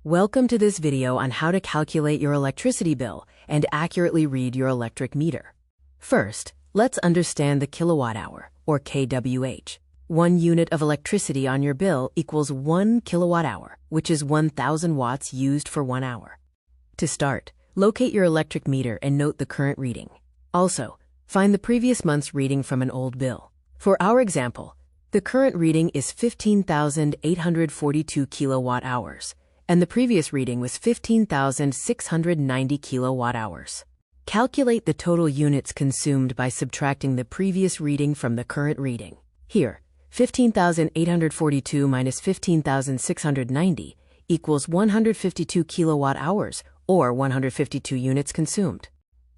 Welcome to this video on how to calculate your electricity bill and accurately read your electric meter. First, let's understand the kilowatt hour, or kWh. 1 unit of electricity on your bill equals 1 kilowatt hour, which is 1,000 watts used for 1 hour. To start, locate your electric meter and note the current reading. Also, find the previous month's reading from an old bill. For our example, the current reading is 15,842 kilowatt hours, and the previous reading was 15,690 kilowatt hours. Calculate the total units consumed by subtracting the previous reading from the current reading. Here, 15,842 minus 15,690 equals 152 kilowatt hours, or 152 units consumed.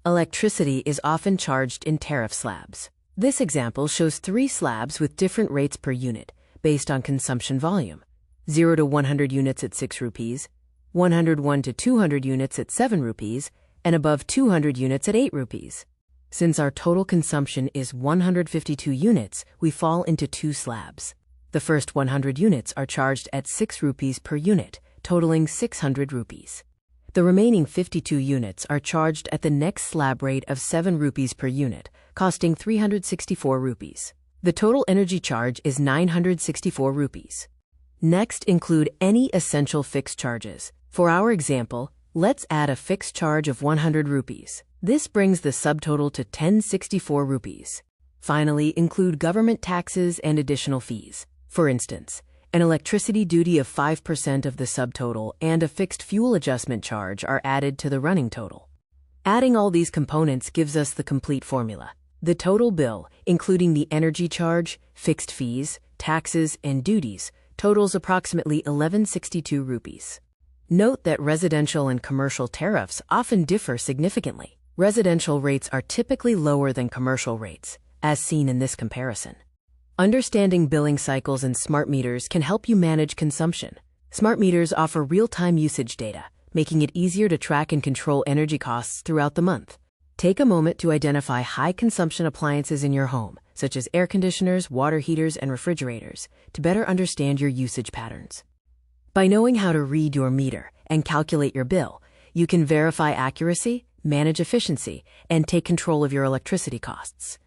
Electricity is often charged in tariff slabs. This example shows 3 slabs with different rates per unit, based on consumption volume. 0 to 100 units at 6 rupees, 101 to 200 units at 7 rupees, and above 200 units at 8 rupees. Since our total consumption is 152 units, we fall into 2 slabs. The first 100 units are charged at 6 rupees per unit, totaling 600 rupees. The remaining 52 units are charged at the next slab rate of 7 rupees per unit, costing 364 rupees. The total energy charge is 964 rupees. Next, include any essential fixed charges. For our example, let's add a fixed charge of 100 rupees. This brings the subtotal to 1064 rupees. Finally, include government taxes and additional fees. For instance, an electricity duty of 5% of the subtotal and a fixed fuel adjustment charge are added to the running total. Adding all these components gives us the complete formula. The total bill, including the energy charge, fixed fees, taxes, and duties, totals approximately 1162 rupees. Note that residential and commercial tariffs often differ significantly. Residential rates are typically lower than commercial rates, as seen in this comparison. Understanding billing cycles and smart meters can help you manage consumption. Smart meters offer real-time usage data, making it easier to track and control energy costs throughout the month. Take a moment to identify high-consumption appliances in your home, such as air conditioners, water heaters, and refrigerators, to better understand your usage patterns. By knowing how to read your meter and calculate your bill, you can verify accuracy, manage efficiency, and take control of your electricity costs.